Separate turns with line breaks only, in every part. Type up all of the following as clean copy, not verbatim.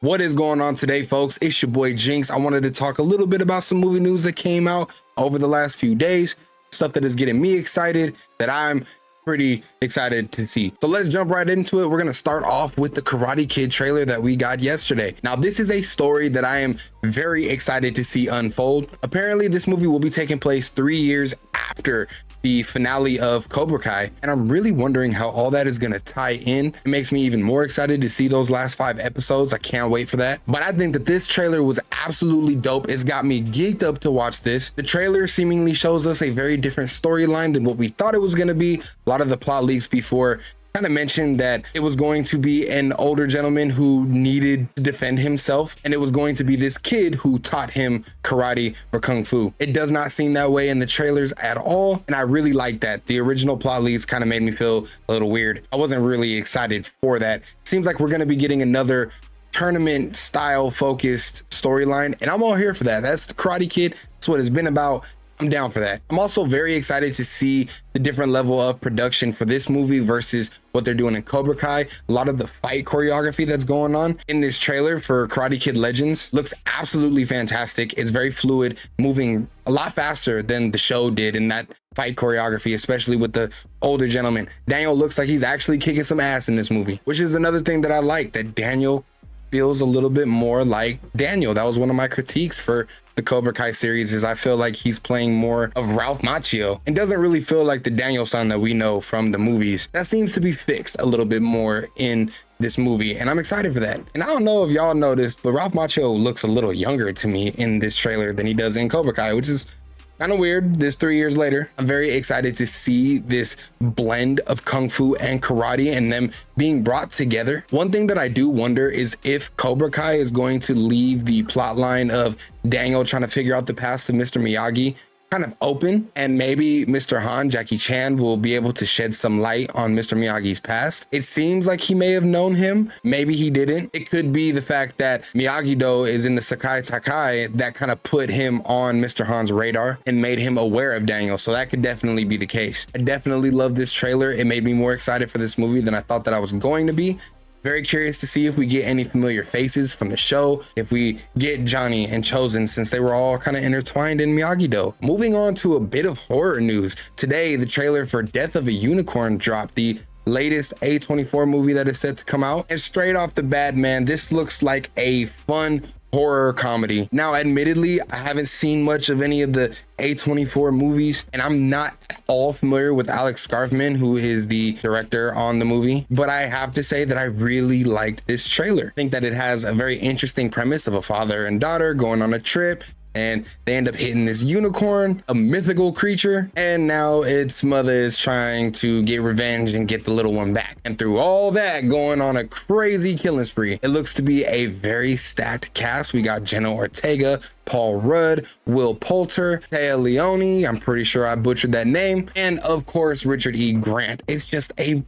What is going on today, folks? It's your boy Jinx. I wanted to talk a little bit about some movie news that came out over the last few days, stuff that is getting me excited, that I'm pretty excited to see. So let's jump right into it. We're going to start off with the Karate Kid trailer that we got yesterday. Now, this is a story that I am very excited to see unfold. Apparently, this movie will be taking place 3 years after the finale of Cobra Kai, and I'm really wondering how all that is going to tie in. It makes me even more excited to see those last 5 episodes. I can't wait for that. But I think that this trailer was absolutely dope. It's got me geeked up to watch this. The trailer seemingly shows us a very different storyline than what we thought it was going to be. A lot of the plot leaks before kind of mentioned that it was going to be an older gentleman who needed to defend himself, and it was going to be this kid who taught him karate or kung fu. It does not seem that way in the trailers at all, and I really like that. The original plot leads kind of made me feel a little weird. I wasn't really excited for that. Seems like we're going to be getting another tournament style focused storyline, and I'm all here for that. That's the Karate Kid. That's what it's been about. I'm down for that. I'm also very excited to see the different level of production for this movie versus what they're doing in Cobra Kai. A lot of the fight choreography that's going on in this trailer for Karate Kid Legends looks absolutely fantastic. It's very fluid, moving a lot faster than the show did in that fight choreography, especially with the older gentleman. Daniel looks like he's actually kicking some ass in this movie, which is another thing that I like, that Daniel feels a little bit more like Daniel. That was one of my critiques for the Cobra Kai series, is I feel like he's playing more of Ralph Macchio and doesn't really feel like the Daniel son that we know from the movies. That seems to be fixed a little bit more in this movie, and I'm excited for that. And I don't know if y'all noticed, but Ralph Macchio looks a little younger to me in this trailer than he does in Cobra Kai, which is kind of weird. This 3 years later, I'm very excited to see this blend of kung fu and karate and them being brought together. One thing that I do wonder is if Cobra Kai is going to leave the plot line of Daniel trying to figure out the past of Mr. Miyagi kind of open, and maybe Mr. Han, Jackie Chan, will be able to shed some light on Mr. Miyagi's past. It seems like he may have known him. Maybe he didn't. It could be the fact that Miyagi-Do is in the Sakai Takai that kind of put him on Mr. Han's radar and made him aware of Daniel. So that could definitely be the case. I definitely love this trailer. It made me more excited for this movie than I thought that I was going to be. Very curious to see if we get any familiar faces from the show, if we get Johnny and Chosen, since they were all kind of intertwined in Miyagi-Do. Moving on to a bit of horror news. Today, the trailer for Death of a Unicorn dropped, the latest A24 movie that is set to come out. And straight off the bat, man, this looks like a fun horror comedy. Now, admittedly, I haven't seen much of any of the A24 movies, and I'm not at all familiar with Alex Scarfman, who is the director on the movie, but I have to say that I really liked this trailer. I think that it has a very interesting premise of a father and daughter going on a trip, and they end up hitting this unicorn, a mythical creature, and now its mother is trying to get revenge and get the little one back. And through all that, going on a crazy killing spree. It looks to be a very stacked cast. We got Jenna Ortega, Paul Rudd, Will Poulter, Taya Leone, I'm pretty sure I butchered that name, and of course Richard E. Grant. It's just a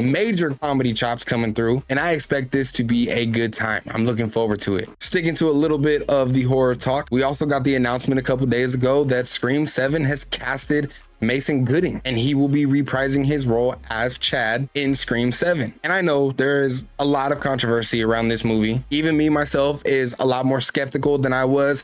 major comedy chops coming through, and I expect this to be a good time. I'm looking forward to it. Sticking to a little bit of the horror talk, we also got the announcement a couple days ago that Scream 7 has casted Mason Gooding, and he will be reprising his role as Chad in Scream 7. And I know there is a lot of controversy around this movie. Even me myself is a lot more skeptical than I was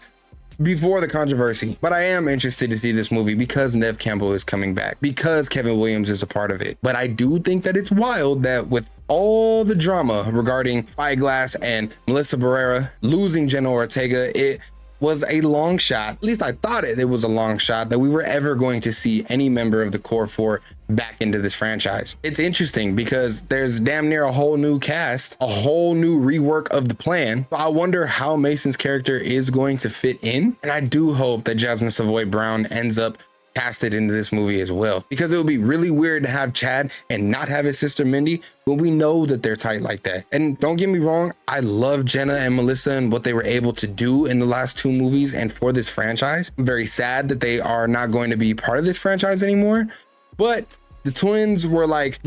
before the controversy, but I am interested to see this movie because Neve Campbell is coming back, because Kevin Williams is a part of it. But I do think that it's wild that with all the drama regarding Spyglass and Melissa Barrera losing Jenna Ortega, it was a long shot, at least I thought it was a long shot, that we were ever going to see any member of the core 4 back into this franchise. It's interesting because there's damn near a whole new cast, a whole new rework of the plan. So I wonder how Mason's character is going to fit in, and I do hope that Jasmine Savoy Brown ends up casted into this movie as well, because it would be really weird to have Chad and not have his sister Mindy, but we know that they're tight like that. And don't get me wrong, I love Jenna and Melissa and what they were able to do in the last 2 movies and for this franchise. I'm very sad that they are not going to be part of this franchise anymore, but the twins were like,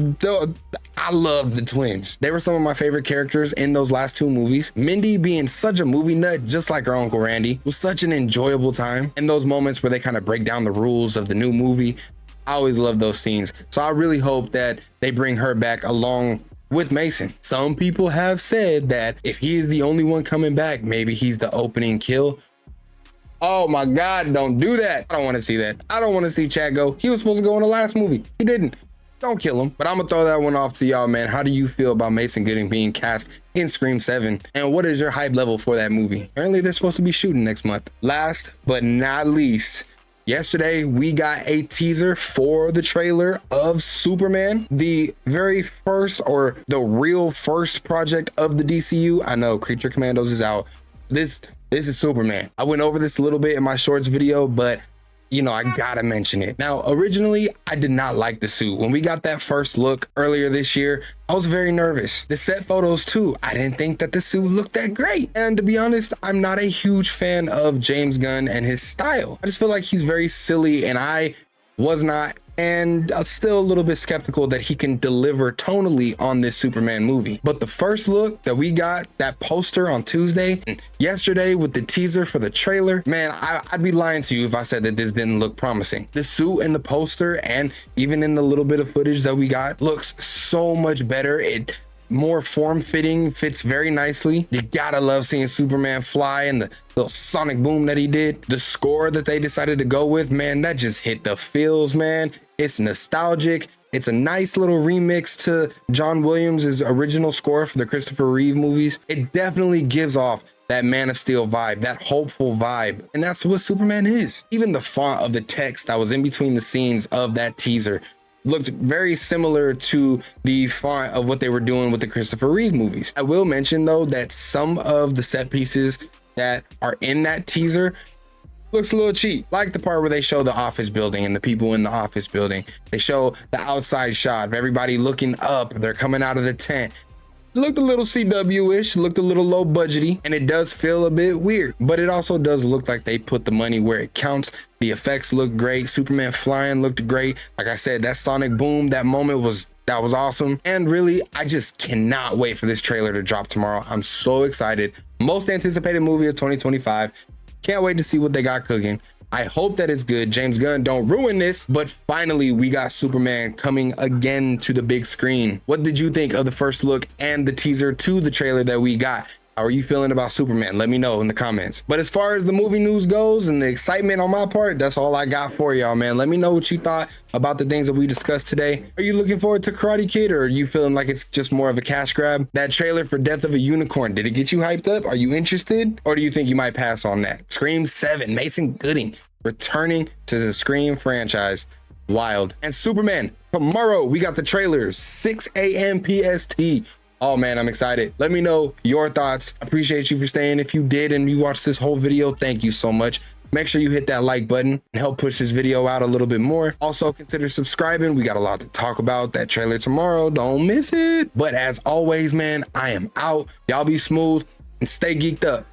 I love the twins. They were some of my favorite characters in those last 2 movies. Mindy being such a movie nut, just like her Uncle Randy, was such an enjoyable time. And those moments where they kind of break down the rules of the new movie, I always love those scenes. So I really hope that they bring her back along with Mason. Some people have said that if he is the only one coming back, maybe he's the opening kill. Oh my God, don't do that. I don't want to see that. I don't want to see Chad go. He was supposed to go in the last movie. He didn't. Don't kill him. But I'm gonna throw that one off to y'all, man. How do you feel about Mason Gooding being cast in Scream 7? And what is your hype level for that movie? Apparently they're supposed to be shooting next month. Last but not least, yesterday we got a teaser for the trailer of Superman, the very first, or the real first project of the DCU. I know Creature Commandos is out. This is Superman. I went over this a little bit in my shorts video, but you know, I gotta mention it. Now, originally, I did not like the suit. When we got that first look earlier this year, I was very nervous. The set photos too, I didn't think that the suit looked that great. And to be honest, I'm not a huge fan of James Gunn and his style. I just feel like he's very silly, and I was not, and I'm still a little bit skeptical that he can deliver tonally on this Superman movie. But the first look that we got, that poster on Tuesday, and yesterday with the teaser for the trailer, man, I'd be lying to you if I said that this didn't look promising. The suit and the poster, and even in the little bit of footage that we got, looks so much better. It more form-fitting, fits very nicely. You gotta love seeing Superman fly and the little sonic boom that he did. The score that they decided to go with, man, that just hit the feels, man. It's nostalgic. It's a nice little remix to John Williams' original score for the Christopher Reeve movies. It definitely gives off that Man of Steel vibe, that hopeful vibe. And that's what Superman is. Even the font of the text that was in between the scenes of that teaser looked very similar to the font of what they were doing with the Christopher Reeve movies. I will mention though that some of the set pieces that are in that teaser looks a little cheap, like the part where they show the office building and the people in the office building. They show the outside shot of everybody looking up. They're coming out of the tent. Looked a little CW-ish, looked a little low budgety, and it does feel a bit weird, but it also does look like they put the money where it counts. The effects look great. Superman flying looked great. Like I said, that sonic boom, that moment was awesome. And really, I just cannot wait for this trailer to drop tomorrow. I'm so excited. Most anticipated movie of 2025. Can't wait to see what they got cooking. I hope that it's good. James Gunn, don't ruin this. But finally, we got Superman coming again to the big screen. What did you think of the first look and the teaser to the trailer that we got? How are you feeling about Superman? Let me know in the comments. But as far as the movie news goes and the excitement on my part, that's all I got for y'all, man. Let me know what you thought about the things that we discussed today. Are you looking forward to Karate Kid, or are you feeling like it's just more of a cash grab? That trailer for Death of a Unicorn, did it get you hyped up? Are you interested? Or do you think you might pass on that? Scream 7, Mason Gooding returning to the Scream franchise. Wild. And Superman, tomorrow we got the trailers, 6 a.m. PST. Oh man, I'm excited. Let me know your thoughts. I appreciate you for staying. If you did and you watched this whole video, thank you so much. Make sure you hit that like button and help push this video out a little bit more. Also consider subscribing. We got a lot to talk about. That trailer tomorrow, don't miss it. But as always, man, I am out. Y'all be smooth and stay geeked up.